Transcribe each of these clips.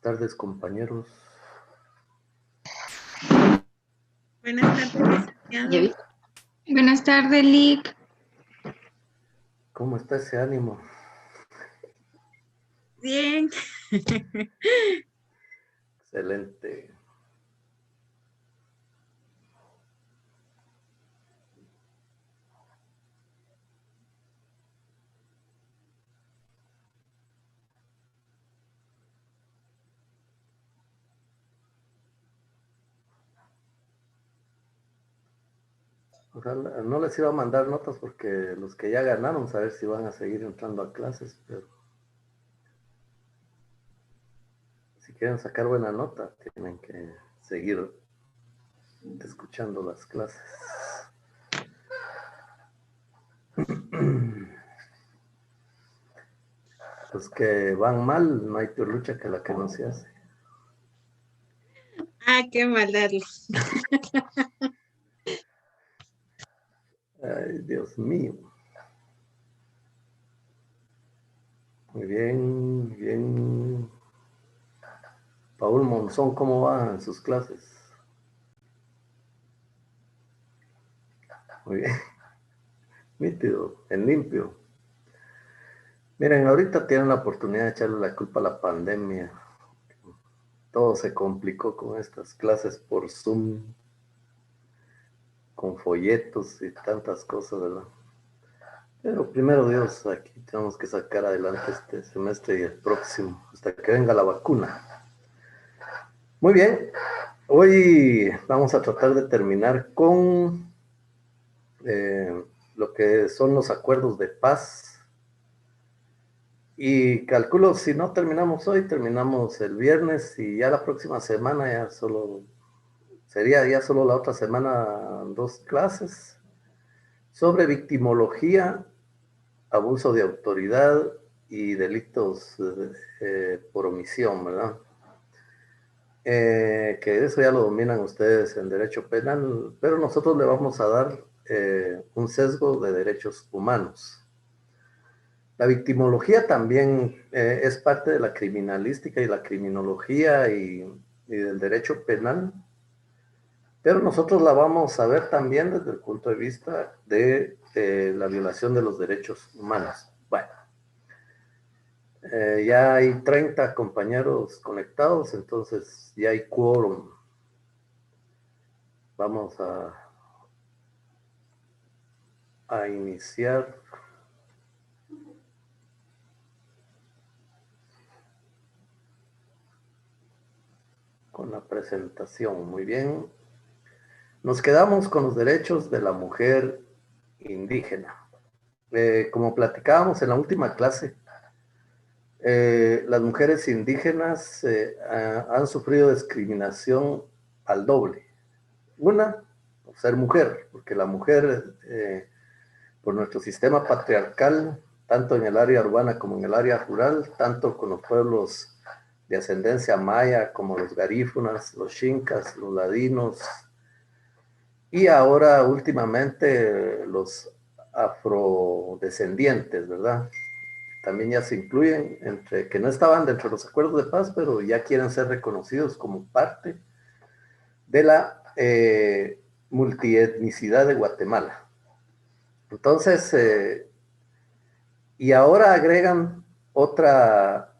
tardes, compañeros. Buenas tardes, licenciado. Buenas tardes, Lick. ¿Cómo está ese ánimo? Bien. Excelente. Ojalá, no les iba a mandar notas porque los que ya ganaron, saber si van a seguir entrando a clases, pero si quieren sacar buena nota, tienen que seguir escuchando las clases. Los que van mal, no hay peor lucha que la que no se hace. Ah, qué maldad. Ay, Dios mío. Muy bien, muy bien. Paul Monzón, ¿cómo va en sus clases? Muy bien. Nítido, en limpio. Miren, ahorita tienen la oportunidad de echarle la culpa a la pandemia. Todo se complicó con estas clases por Zoom, con folletos y tantas cosas, ¿verdad? Pero primero Dios, aquí tenemos que sacar adelante este semestre y el próximo, hasta que venga la vacuna. Muy bien, hoy vamos a tratar de terminar con lo que son los acuerdos de paz. Y calculo, si no terminamos hoy, terminamos el viernes y ya la próxima semana ya solo, sería ya solo la otra semana 2 clases sobre victimología, abuso de autoridad y delitos por omisión, ¿verdad? Que eso ya lo dominan ustedes en derecho penal, pero nosotros le vamos a dar un sesgo de derechos humanos. La victimología también es parte de la criminalística y la criminología y del derecho penal, pero nosotros la vamos a ver también desde el punto de vista de la violación de los derechos humanos. Bueno, ya hay 30 compañeros conectados, entonces ya hay quórum. Vamos a iniciar. Con la presentación, muy bien. Nos quedamos con los derechos de la mujer indígena. Como platicábamos en la última clase, las mujeres indígenas han sufrido discriminación al doble. Una, por ser mujer, porque la mujer, por nuestro sistema patriarcal, tanto en el área urbana como en el área rural, tanto con los pueblos de ascendencia maya como los garífunas, los xincas, los ladinos, y ahora últimamente los afrodescendientes, ¿verdad? También ya se incluyen, entre que no estaban dentro de los acuerdos de paz, pero ya quieren ser reconocidos como parte de la multietnicidad de Guatemala. Entonces, y ahora agregan otra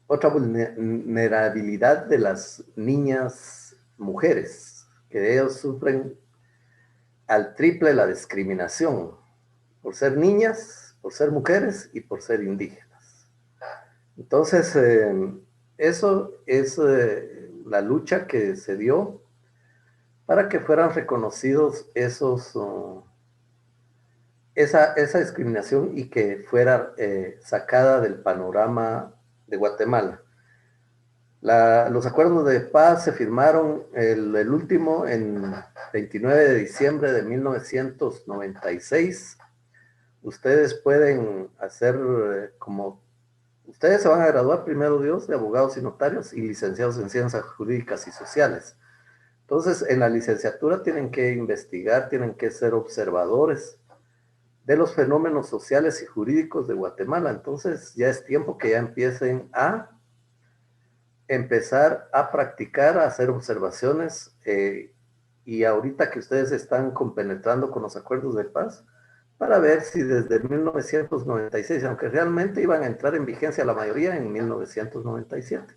vulnerabilidad de las niñas mujeres, que ellos sufren al triple la discriminación, por ser niñas, por ser mujeres y por ser indígenas. Entonces, eso es la lucha que se dio para que fueran reconocidos esa discriminación y que fuera sacada del panorama de Guatemala. Los acuerdos de paz se firmaron el último en 29 de diciembre de 1996. Ustedes pueden hacer como... Ustedes se van a graduar, primero Dios, de abogados y notarios y licenciados en ciencias jurídicas y sociales. Entonces, en la licenciatura tienen que investigar, tienen que ser observadores de los fenómenos sociales y jurídicos de Guatemala. Entonces ya es tiempo que ya empiecen a empezar a practicar, a hacer observaciones, y ahorita que ustedes están compenetrando con los acuerdos de paz, para ver si desde 1996, aunque realmente iban a entrar en vigencia la mayoría en 1997.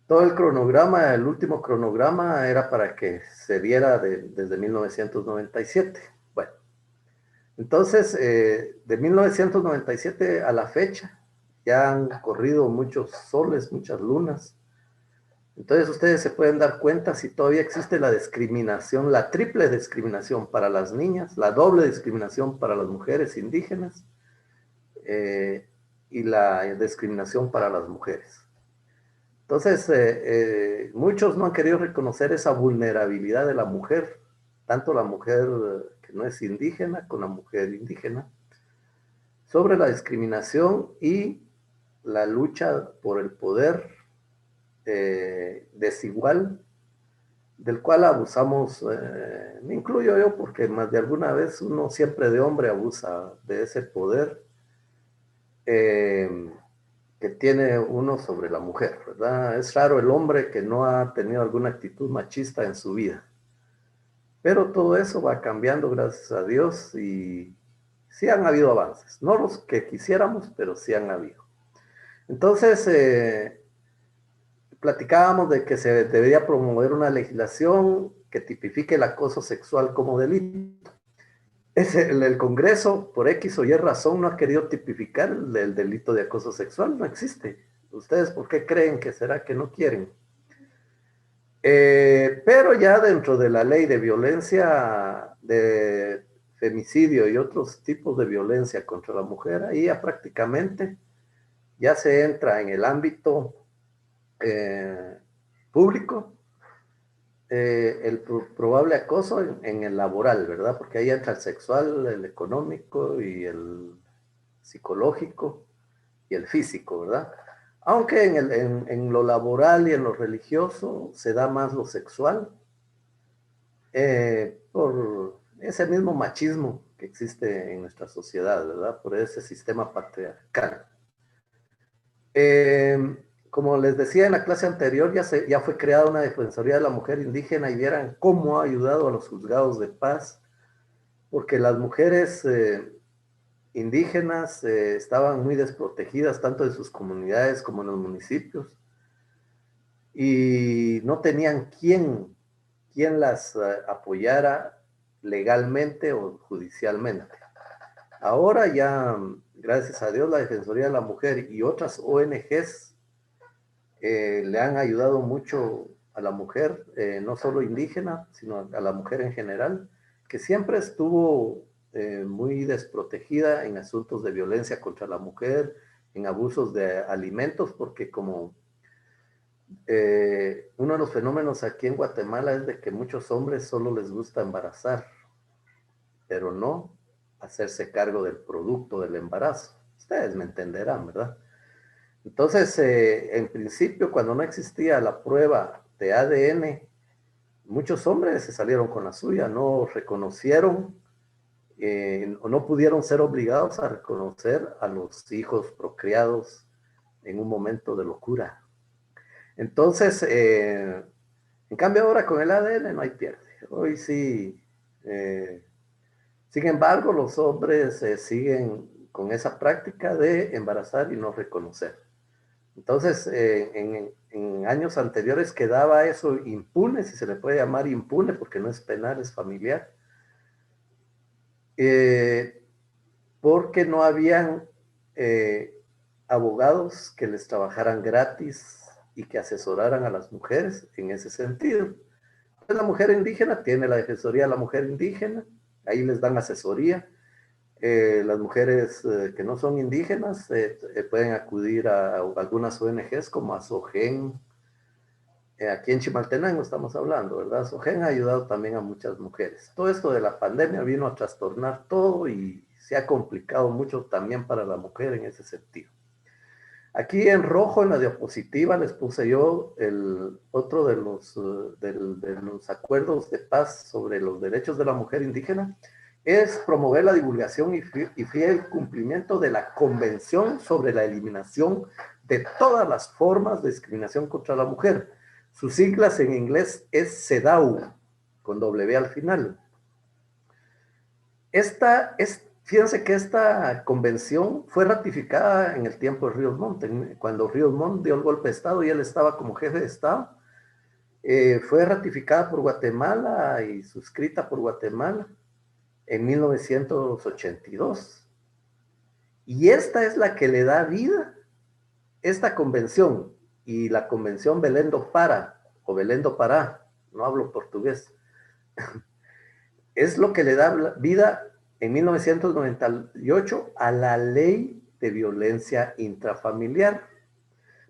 Todo el cronograma, el último cronograma era para que se diera desde 1997. Bueno, entonces, de 1997 a la fecha, ya han corrido muchos soles, muchas lunas. Entonces ustedes se pueden dar cuenta si todavía existe la discriminación, la triple discriminación para las niñas, la doble discriminación para las mujeres indígenas, y la discriminación para las mujeres. Entonces, muchos no han querido reconocer esa vulnerabilidad de la mujer, tanto la mujer que no es indígena con la mujer indígena, sobre la discriminación y la lucha por el poder desigual, del cual abusamos, me incluyo yo, porque más de alguna vez uno siempre de hombre abusa de ese poder que tiene uno sobre la mujer, ¿verdad? Es raro el hombre que no ha tenido alguna actitud machista en su vida. Pero todo eso va cambiando, gracias a Dios, y sí han habido avances. No los que quisiéramos, pero sí han habido. Entonces, platicábamos de que se debería promover una legislación que tipifique el acoso sexual como delito. El Congreso, por X o Y razón, no ha querido tipificar el delito de acoso sexual, no existe. ¿Ustedes por qué creen que será que no quieren? Pero ya dentro de la ley de violencia, de femicidio y otros tipos de violencia contra la mujer, ahí ya prácticamente ya se entra en el ámbito público, el probable acoso en el laboral, ¿verdad? Porque ahí entra el sexual, el económico y el psicológico y el físico, ¿verdad? Aunque en lo laboral y en lo religioso se da más lo sexual, por ese mismo machismo que existe en nuestra sociedad, ¿verdad? Por ese sistema patriarcal. Como les decía en la clase anterior, ya fue creada una Defensoría de la Mujer Indígena, y vieran cómo ha ayudado a los juzgados de paz, porque las mujeres indígenas estaban muy desprotegidas, tanto en sus comunidades como en los municipios, y no tenían quien las apoyara legalmente o judicialmente. Ahora ya, gracias a Dios, la Defensoría de la Mujer y otras ONGs le han ayudado mucho a la mujer, no solo indígena, sino a la mujer en general, que siempre estuvo muy desprotegida en asuntos de violencia contra la mujer, en abusos de alimentos, porque como uno de los fenómenos aquí en Guatemala es de que muchos hombres solo les gusta embarazar, pero no hacerse cargo del producto del embarazo. Ustedes me entenderán, ¿verdad? Entonces, en principio, cuando no existía la prueba de ADN, muchos hombres se salieron con la suya, no reconocieron o no pudieron ser obligados a reconocer a los hijos procreados en un momento de locura. Entonces, en cambio ahora con el ADN no hay pierde. Hoy sí, sin embargo, los hombres siguen con esa práctica de embarazar y no reconocer. Entonces, en años anteriores quedaba eso impune, si se le puede llamar impune, porque no es penal, es familiar, porque no habían abogados que les trabajaran gratis y que asesoraran a las mujeres en ese sentido. Pues la mujer indígena tiene la Defensoría de la Mujer Indígena, ahí les dan asesoría. Las mujeres que no son indígenas pueden acudir a algunas ONGs como a SOGEN. Aquí en Chimaltenango estamos hablando, ¿verdad? SOGEN ha ayudado también a muchas mujeres. Todo esto de la pandemia vino a trastornar todo y se ha complicado mucho también para la mujer en ese sentido. Aquí en rojo, en la diapositiva, les puse yo otro de los acuerdos de paz sobre los derechos de la mujer indígena, es promover la divulgación y fiel cumplimiento de la Convención sobre la eliminación de todas las formas de discriminación contra la mujer. Sus siglas en inglés es CEDAW, con W al final. Fíjense que esta convención fue ratificada en el tiempo de Ríos Montt, cuando Ríos Montt dio el golpe de Estado y él estaba como jefe de Estado. Fue ratificada por Guatemala y suscrita por Guatemala en 1982. Y esta es la que le da vida, esta convención, y la convención Belém do Pará, o Belém do Pará, no hablo portugués, es lo que le da vida en 1998 a la ley de violencia intrafamiliar.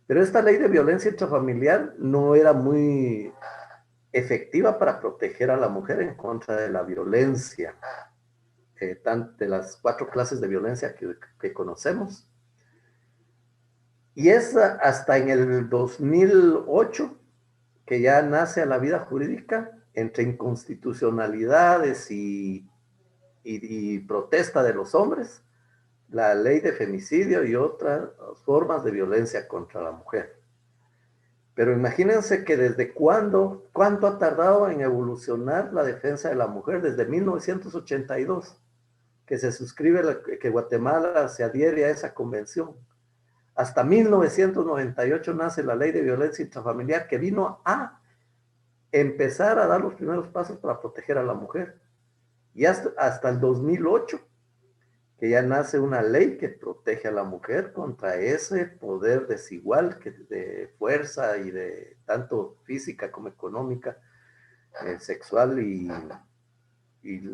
Pero esta ley de violencia intrafamiliar no era muy efectiva para proteger a la mujer en contra de la violencia, de las 4 clases de violencia que conocemos. Y es hasta en el 2008 que ya nace a la vida jurídica entre inconstitucionalidades y protesta de los hombres, la ley de femicidio y otras formas de violencia contra la mujer. Pero imagínense que desde cuánto ha tardado en evolucionar la defensa de la mujer, desde 1982, que se suscribe, que Guatemala se adhiere a esa convención. Hasta 1998 nace la ley de violencia intrafamiliar, que vino a empezar a dar los primeros pasos para proteger a la mujer. Y hasta el 2008, que ya nace una ley que protege a la mujer contra ese poder desigual de fuerza y de tanto física como económica, sexual y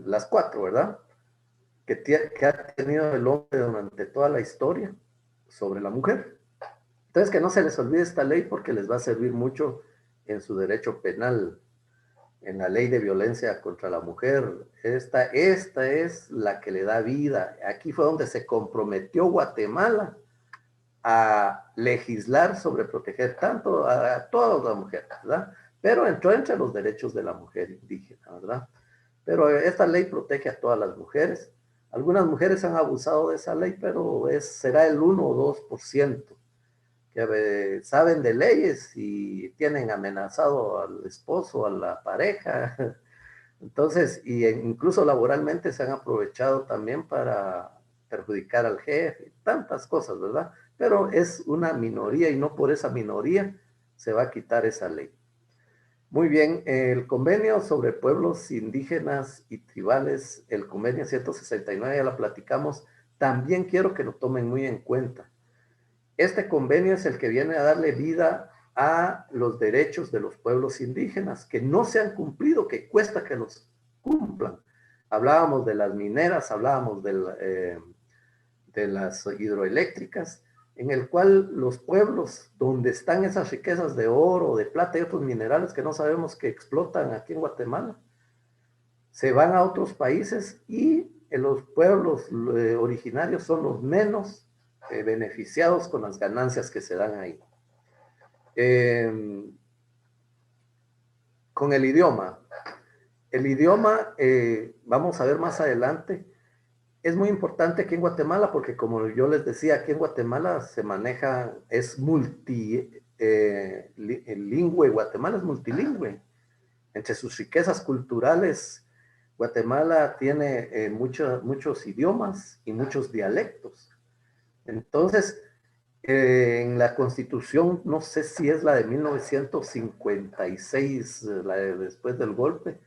las 4, ¿verdad? Que ha tenido el hombre durante toda la historia sobre la mujer. Entonces, que no se les olvide esta ley porque les va a servir mucho en su derecho penal, en la ley de violencia contra la mujer. Esta es la que le da vida. Aquí fue donde se comprometió Guatemala a legislar sobre proteger tanto a toda la mujer, ¿verdad? Pero entró entre los derechos de la mujer indígena, ¿verdad? Pero esta ley protege a todas las mujeres. Algunas mujeres han abusado de esa ley, pero será el 1 o 2% que saben de leyes y tienen amenazado al esposo, a la pareja. Entonces, incluso laboralmente se han aprovechado también para perjudicar al jefe, tantas cosas, ¿verdad? Pero es una minoría y no por esa minoría se va a quitar esa ley. Muy bien, el convenio sobre pueblos indígenas y tribales, el convenio 169, ya la platicamos, también quiero que lo tomen muy en cuenta. Este convenio es el que viene a darle vida a los derechos de los pueblos indígenas, que no se han cumplido, que cuesta que los cumplan. Hablábamos de las mineras, hablábamos de las hidroeléctricas, en el cual los pueblos donde están esas riquezas de oro, de plata y otros minerales que no sabemos que explotan aquí en Guatemala, se van a otros países y los pueblos originarios son los menos beneficiados con las ganancias que se dan ahí. Con el idioma, vamos a ver más adelante, es muy importante aquí en Guatemala porque como yo les decía, aquí en Guatemala se maneja, es multilingüe, Guatemala es multilingüe. Entre sus riquezas culturales, Guatemala tiene muchos idiomas y muchos dialectos. Entonces, en la Constitución, no sé si es la de 1956, la de después del golpe,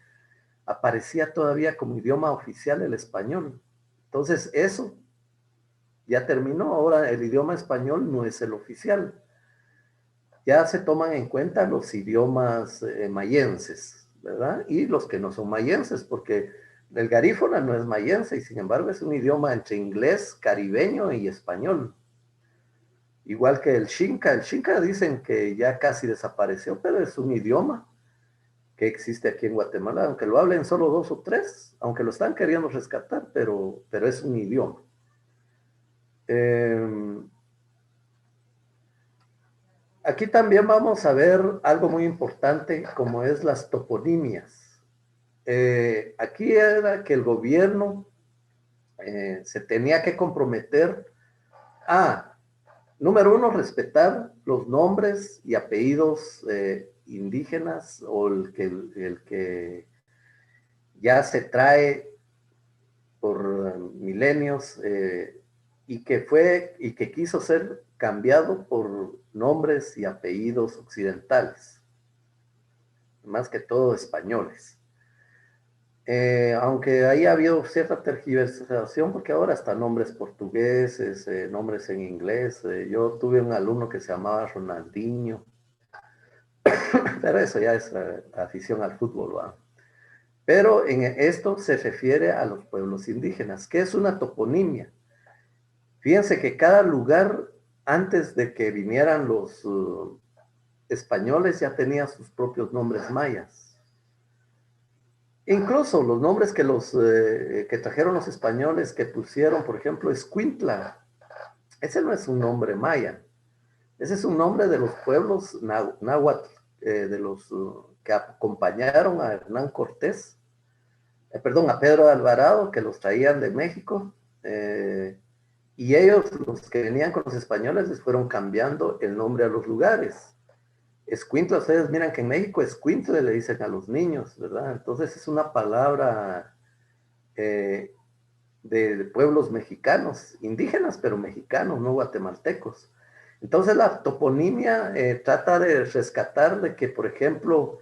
aparecía todavía como idioma oficial el español. Entonces, eso ya terminó. Ahora el idioma español no es el oficial. Ya se toman en cuenta los idiomas mayenses, ¿verdad? Y los que no son mayenses, porque el garífuna no es mayense y sin embargo es un idioma entre inglés, caribeño y español. Igual que el xinca. El xinca dicen que ya casi desapareció, pero es un idioma que existe aquí en Guatemala, aunque lo hablen solo 2 o 3, aunque lo están queriendo rescatar, pero es un idioma. Aquí también vamos a ver algo muy importante, como es las toponimias. Aquí era que el gobierno se tenía que comprometer a, número uno, respetar los nombres y apellidos indígenas o el que ya se trae por milenios y que quiso ser cambiado por nombres y apellidos occidentales, más que todo españoles. Aunque ahí ha habido cierta tergiversación, porque ahora hasta nombres portugueses, nombres en inglés. Yo tuve un alumno que se llamaba Ronaldinho, pero eso ya es afición al fútbol, ¿va? Pero en esto se refiere a los pueblos indígenas, que es una toponimia. Fíjense que cada lugar, antes de que vinieran los españoles, ya tenía sus propios nombres mayas. Incluso los nombres que trajeron los españoles, que pusieron, por ejemplo, Escuintla, ese no es un nombre maya, ese es un nombre de los pueblos náhuatl, de los que acompañaron a Hernán Cortés, perdón, a Pedro de Alvarado, que los traían de México, y ellos, los que venían con los españoles, les fueron cambiando el nombre a los lugares. Escuintla, ustedes miran que en México escuintle le dicen a los niños, ¿verdad? Entonces es una palabra de pueblos mexicanos, indígenas, pero mexicanos, no guatemaltecos. Entonces la toponimia trata de rescatar de que, por ejemplo,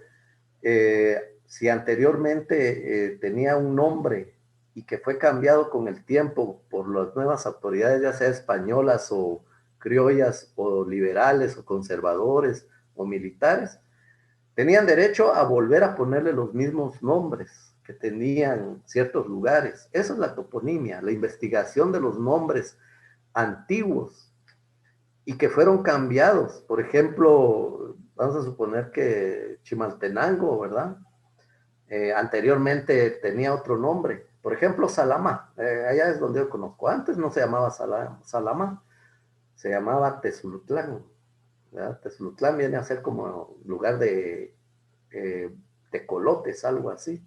si anteriormente tenía un nombre y que fue cambiado con el tiempo por las nuevas autoridades, ya sea españolas o criollas o liberales o conservadores o militares, tenían derecho a volver a ponerle los mismos nombres que tenían ciertos lugares. Eso es la toponimia, la investigación de los nombres antiguos y que fueron cambiados. Por ejemplo, vamos a suponer que Chimaltenango, ¿verdad? Anteriormente tenía otro nombre. Por ejemplo, Salamá. Allá es donde yo conozco. Antes no se llamaba Salamá, se llamaba Tezulutlán. ¿Verdad? Tezulutlán viene a ser como lugar de tecolotes, algo así.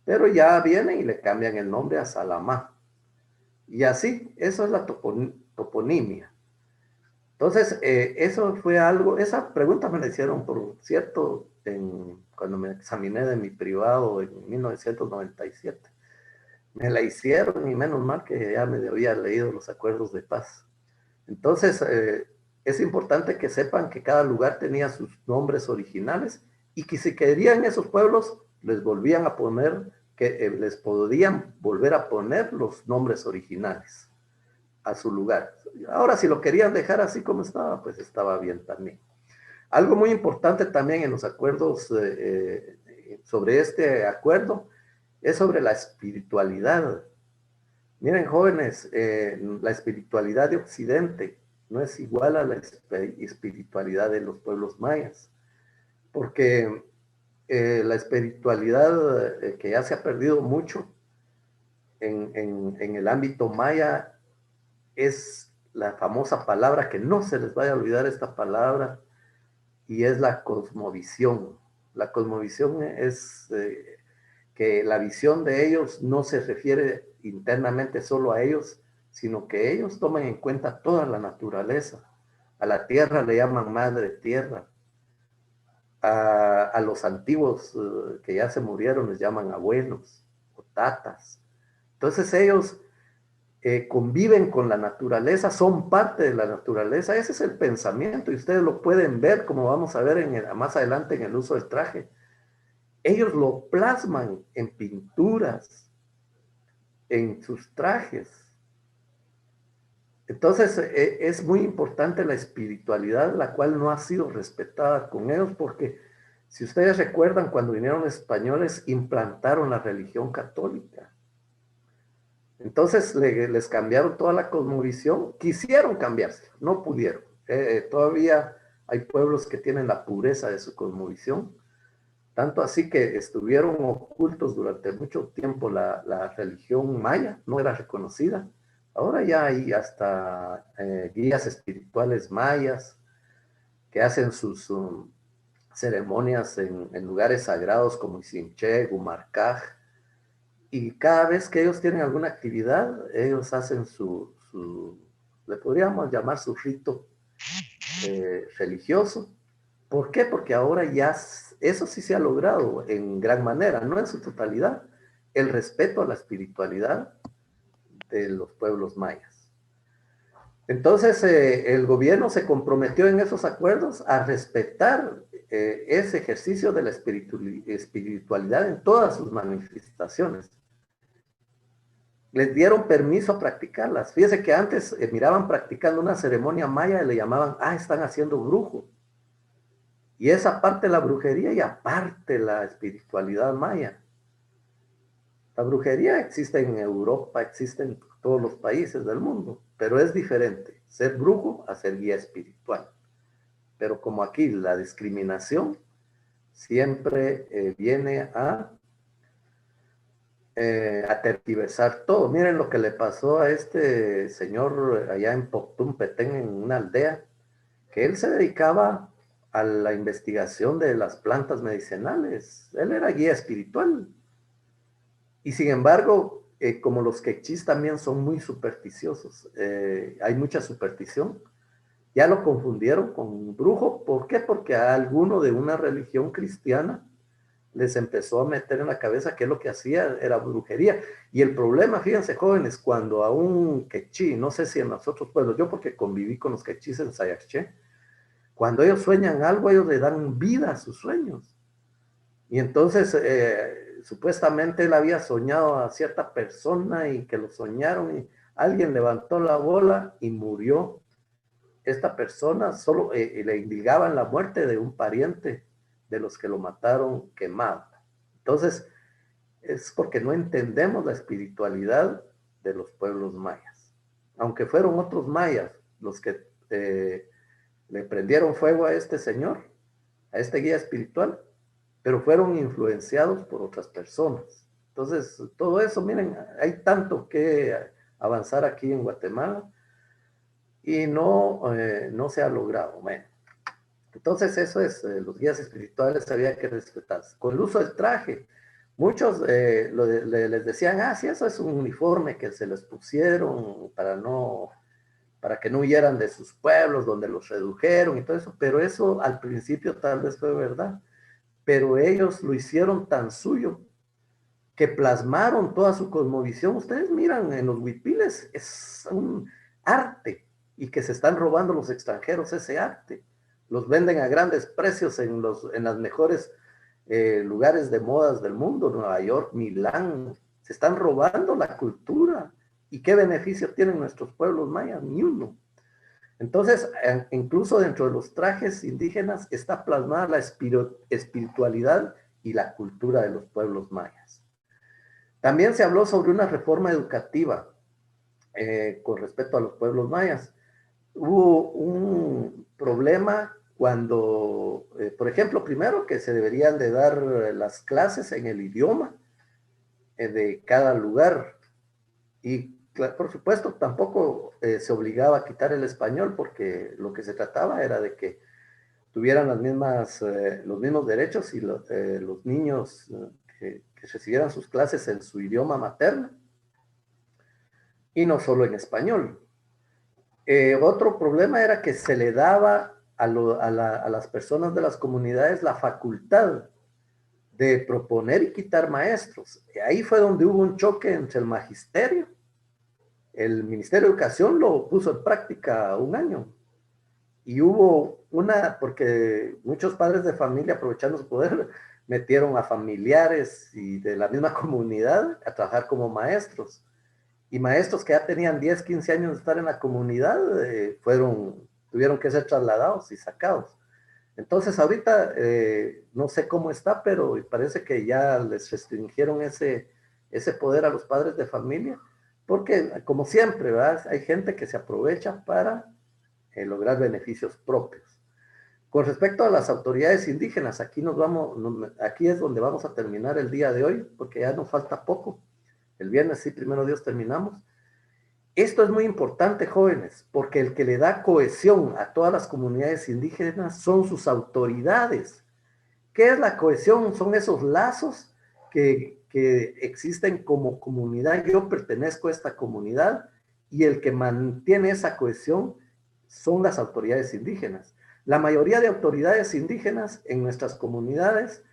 Pero ya vienen y le cambian el nombre a Salamá. Y así, eso es la toponimia. Entonces, eso fue algo, esa pregunta me la hicieron, por cierto, cuando me examiné de mi privado en 1997. Me la hicieron y menos mal que ya me había leído los acuerdos de paz. Entonces, es importante que sepan que cada lugar tenía sus nombres originales y que si querían esos pueblos, les volvían a poner, les podían volver a poner los nombres originales a su lugar. Ahora, si lo querían dejar así como estaba, pues estaba bien también. Algo muy importante también en los acuerdos sobre este acuerdo es sobre la espiritualidad. Miren, jóvenes, la espiritualidad de Occidente no es igual a la espiritualidad de los pueblos mayas, porque la espiritualidad que ya se ha perdido mucho en el ámbito maya es la famosa palabra, que no se les vaya a olvidar esta palabra, y es la cosmovisión. La cosmovisión es que la visión de ellos no se refiere internamente solo a ellos, sino que ellos toman en cuenta toda la naturaleza. A la tierra le llaman madre tierra. A los antiguos que ya se murieron les llaman abuelos o tatas. Entonces ellos conviven con la naturaleza, son parte de la naturaleza. Ese es el pensamiento y ustedes lo pueden ver, como vamos a ver más adelante en el uso del traje. Ellos lo plasman en pinturas, en sus trajes. Entonces es muy importante la espiritualidad, la cual no ha sido respetada con ellos, porque si ustedes recuerdan, cuando vinieron los españoles, implantaron la religión católica. Entonces les cambiaron toda la cosmovisión, quisieron cambiarse, no pudieron. Todavía hay pueblos que tienen la pureza de su cosmovisión, tanto así que estuvieron ocultos durante mucho tiempo la religión maya, no era reconocida. Ahora ya hay hasta guías espirituales mayas que hacen sus ceremonias en lugares sagrados como Isinché, Gumarcaj, y cada vez que ellos tienen alguna actividad, ellos hacen le podríamos llamar su rito religioso. ¿Por qué? Porque ahora ya eso sí se ha logrado en gran manera, no en su totalidad, el respeto a la espiritualidad de los pueblos mayas. Entonces, el gobierno se comprometió en esos acuerdos a respetar ese ejercicio de la espiritualidad en todas sus manifestaciones. Les dieron permiso a practicarlas. Fíjese que antes miraban practicando una ceremonia maya y le llamaban, están haciendo brujo. Y esa parte de la brujería y aparte la espiritualidad maya. La brujería existe en Europa, existe en todos los países del mundo, pero es diferente ser brujo a ser guía espiritual. Pero como aquí la discriminación siempre viene a tergiversar todo. Miren lo que le pasó a este señor allá en Poctum Petén, en una aldea, que él se dedicaba a la investigación de las plantas medicinales. Él era guía espiritual. Y sin embargo, como los quechís también son muy supersticiosos, hay mucha superstición, ya lo confundieron con un brujo. ¿Por qué? Porque a alguno de una religión cristiana les empezó a meter en la cabeza que lo que hacía era brujería. Y el problema, fíjense jóvenes, cuando a un quechí, no sé si en los otros pueblos, yo porque conviví con los quechís en Sayaché, cuando ellos sueñan algo, ellos le dan vida a sus sueños. Y entonces, supuestamente él había soñado a cierta persona y que lo soñaron y alguien levantó la bola y murió esta persona, solo le indicaban la muerte de un pariente de los que lo mataron quemado. Entonces, es porque no entendemos la espiritualidad de los pueblos mayas. Aunque fueron otros mayas los que le prendieron fuego a este señor, a este guía espiritual, pero fueron influenciados por otras personas. Entonces, todo eso, miren, hay tanto que avanzar aquí en Guatemala y no se ha logrado. Bueno, entonces eso es, los guías espirituales había que respetarse. Con el uso del traje, muchos les decían, sí, eso es un uniforme que se les pusieron para que no huyeran de sus pueblos, donde los redujeron y todo eso, pero eso al principio tal vez fue verdad, pero ellos lo hicieron tan suyo que plasmaron toda su cosmovisión. Ustedes miran en los huipiles, es un arte, y que se están robando los extranjeros ese arte. Los venden a grandes precios en las mejores lugares de modas del mundo, Nueva York, Milán. Se están robando la cultura. ¿Y qué beneficio tienen nuestros pueblos mayas? Ni uno. Entonces, incluso dentro de los trajes indígenas está plasmada la espiritualidad y la cultura de los pueblos mayas. También se habló sobre una reforma educativa con respecto a los pueblos mayas. Hubo un problema cuando, por ejemplo, primero que se deberían de dar las clases en el idioma de cada lugar. Y por supuesto tampoco se obligaba a quitar el español, porque lo que se trataba era de que tuvieran los mismos derechos y los niños que recibieran sus clases en su idioma materno y no solo en español. Otro problema era que se le daba a las personas de las comunidades la facultad de proponer y quitar maestros. Ahí fue donde hubo un choque entre el magisterio. El Ministerio de Educación lo puso en práctica un año. Y hubo porque muchos padres de familia, aprovechando su poder, metieron a familiares y de la misma comunidad a trabajar como maestros. Y maestros que ya tenían 10, 15 años de estar en la comunidad, tuvieron que ser trasladados y sacados. Entonces ahorita no sé cómo está, pero parece que ya les restringieron ese poder a los padres de familia, porque como siempre, ¿verdad? Hay gente que se aprovecha para lograr beneficios propios. Con respecto a las autoridades indígenas, aquí es donde vamos a terminar el día de hoy, porque ya nos falta poco. El viernes, sí, primero Dios, terminamos. Esto es muy importante, jóvenes, porque el que le da cohesión a todas las comunidades indígenas son sus autoridades. ¿Qué es la cohesión? Son esos lazos que existen como comunidad. Yo pertenezco a esta comunidad y el que mantiene esa cohesión son las autoridades indígenas. La mayoría de autoridades indígenas en nuestras comunidades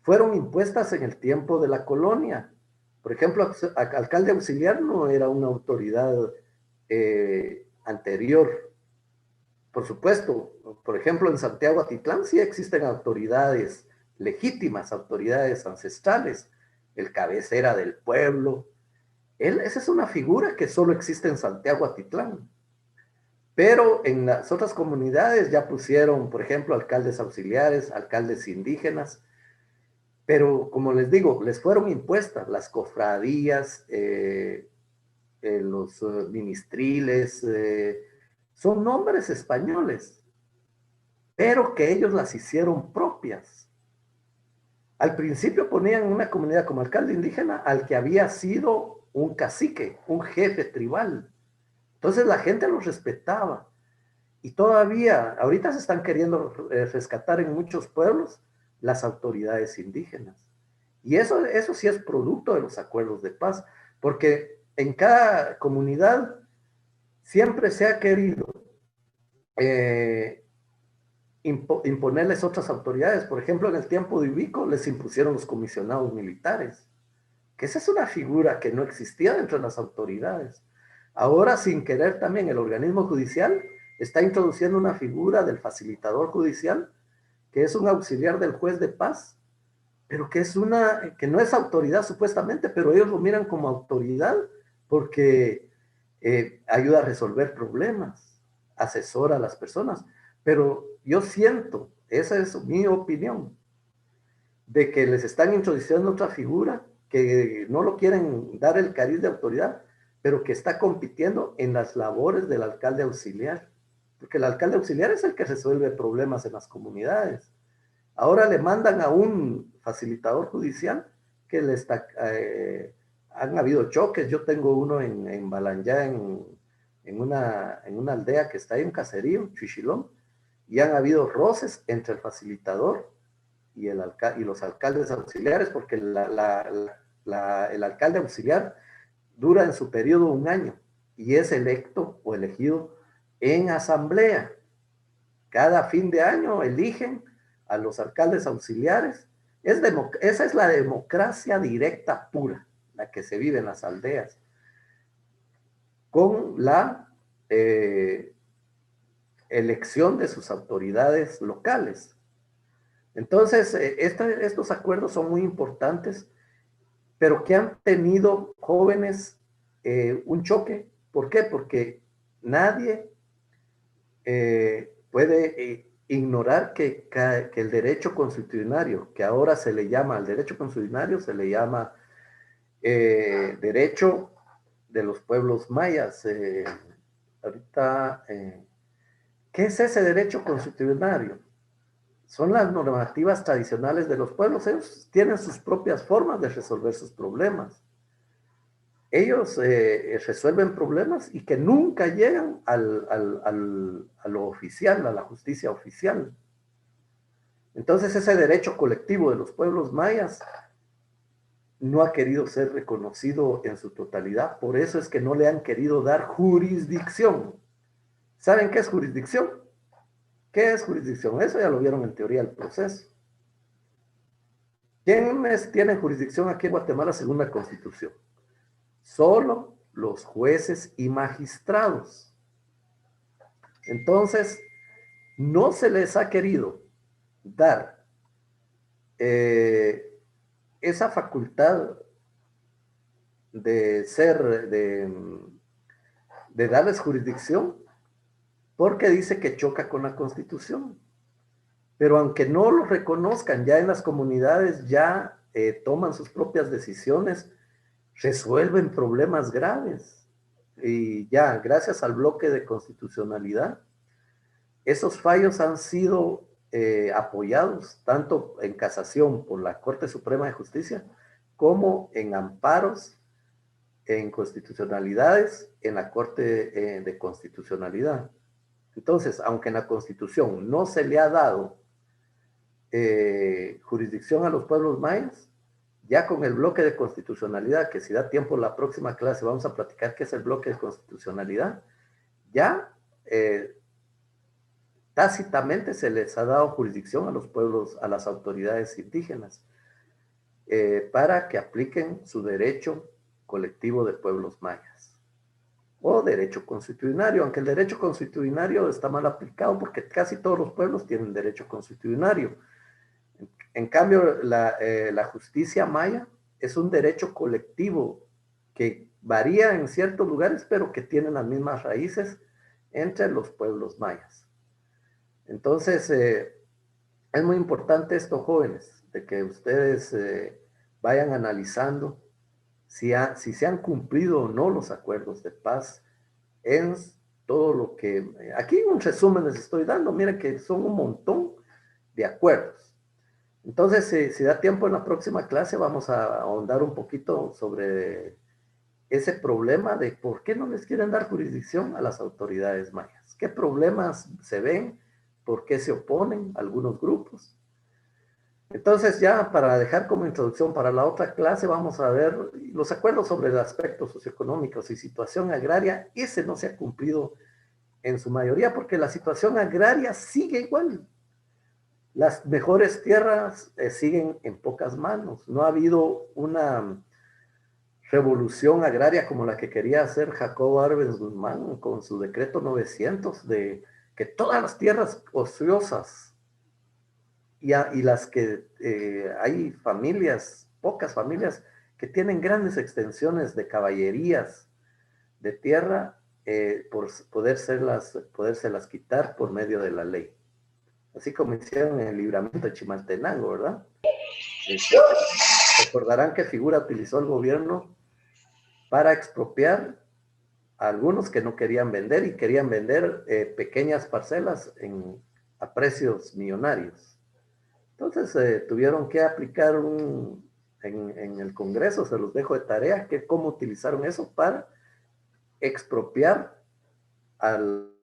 fueron impuestas en el tiempo de la colonia. Por ejemplo, alcalde auxiliar no era una autoridad anterior. Por supuesto, por ejemplo, en Santiago Atitlán sí existen autoridades legítimas, autoridades ancestrales, el cabecera del pueblo. Esa es una figura que solo existe en Santiago Atitlán. Pero en las otras comunidades ya pusieron, por ejemplo, alcaldes auxiliares, alcaldes indígenas, pero como les digo, les fueron impuestas las cofradías, los ministriles, son nombres españoles, pero que ellos las hicieron propias. Al principio ponían en una comunidad como alcalde indígena al que había sido un cacique, un jefe tribal. Entonces la gente los respetaba. Y todavía, ahorita se están queriendo rescatar en muchos pueblos las autoridades indígenas. Y eso sí es producto de los acuerdos de paz, porque en cada comunidad siempre se ha querido imponerles otras autoridades. Por ejemplo, en el tiempo de Ubico les impusieron los comisionados militares, que esa es una figura que no existía dentro de las autoridades. Ahora, sin querer, también el organismo judicial está introduciendo una figura del facilitador judicial, que es un auxiliar del juez de paz, pero que no es autoridad supuestamente, pero ellos lo miran como autoridad porque ayuda a resolver problemas, asesora a las personas. Pero yo siento, esa es mi opinión, de que les están introduciendo otra figura que no lo quieren dar el cariz de autoridad, pero que está compitiendo en las labores del alcalde auxiliar, porque el alcalde auxiliar es el que resuelve problemas en las comunidades. Ahora le mandan a un facilitador judicial que le está, han habido choques. Yo tengo uno en Balanyá, en una aldea que está ahí, un caserío, Chichilón, y han habido roces entre el facilitador y los alcaldes auxiliares, porque el alcalde auxiliar dura en su periodo 1 año y es electo o elegido en asamblea. Cada fin de año eligen a los alcaldes auxiliares. Esa es la democracia directa pura, la que se vive en las aldeas, con la elección de sus autoridades locales. Entonces, estos acuerdos son muy importantes, pero que han tenido jóvenes un choque. ¿Por qué? Porque nadie puede ignorar que el derecho constitucionario, que ahora se le llama, al derecho constitucionario se le llama derecho de los pueblos mayas. Ahorita, ¿qué es ese derecho constitucionario? Son las normativas tradicionales de los pueblos. Ellos tienen sus propias formas de resolver sus problemas. Ellos resuelven problemas y que nunca llegan a lo oficial, a la justicia oficial. Entonces ese derecho colectivo de los pueblos mayas no ha querido ser reconocido en su totalidad. Por eso es que no le han querido dar jurisdicción. ¿Saben qué es jurisdicción? ¿Qué es jurisdicción? Eso ya lo vieron en teoría del proceso. ¿Quiénes tienen jurisdicción aquí en Guatemala según la Constitución? Solo los jueces y magistrados. Entonces, no se les ha querido dar esa facultad de darles jurisdicción, porque dice que choca con la Constitución. Pero aunque no lo reconozcan, ya en las comunidades ya toman sus propias decisiones, resuelven problemas graves. Y ya, gracias al bloque de constitucionalidad, esos fallos han sido apoyados tanto en casación por la Corte Suprema de Justicia como en amparos, en constitucionalidades, en la Corte de Constitucionalidad. Entonces, aunque en la Constitución no se le ha dado jurisdicción a los pueblos mayas, ya con el bloque de constitucionalidad, que si da tiempo la próxima clase vamos a platicar qué es el bloque de constitucionalidad, ya tácitamente se les ha dado jurisdicción a los pueblos, a las autoridades indígenas, para que apliquen su derecho colectivo de pueblos mayas, o derecho constitucionario, aunque el derecho constitucionario está mal aplicado porque casi todos los pueblos tienen derecho constitucionario. En cambio, la justicia maya es un derecho colectivo que varía en ciertos lugares, pero que tiene las mismas raíces entre los pueblos mayas. Entonces, es muy importante esto, jóvenes, de que ustedes vayan analizando si se han cumplido o no los acuerdos de paz en todo lo que... Aquí un resumen les estoy dando, miren que son un montón de acuerdos. Entonces, si da tiempo en la próxima clase, vamos a ahondar un poquito sobre ese problema de por qué no les quieren dar jurisdicción a las autoridades mayas. ¿Qué problemas se ven? ¿Por qué se oponen algunos grupos? Entonces, ya para dejar como introducción para la otra clase, vamos a ver los acuerdos sobre el aspecto socioeconómico y situación agraria. Ese no se ha cumplido en su mayoría porque la situación agraria sigue igual. Las mejores tierras siguen en pocas manos. No ha habido una revolución agraria como la que quería hacer Jacobo Arbenz Guzmán con su decreto 900 de que todas las tierras ociosas y las que hay familias, pocas familias, que tienen grandes extensiones de caballerías de tierra, por podérselas quitar por medio de la ley. Así como hicieron en el libramiento de Chimaltenango, ¿verdad? Recordarán qué figura utilizó el gobierno para expropiar a algunos que no querían vender y querían vender pequeñas parcelas a precios millonarios. Entonces tuvieron que aplicar en el Congreso, se los dejo de tarea, que cómo utilizaron eso para expropiar al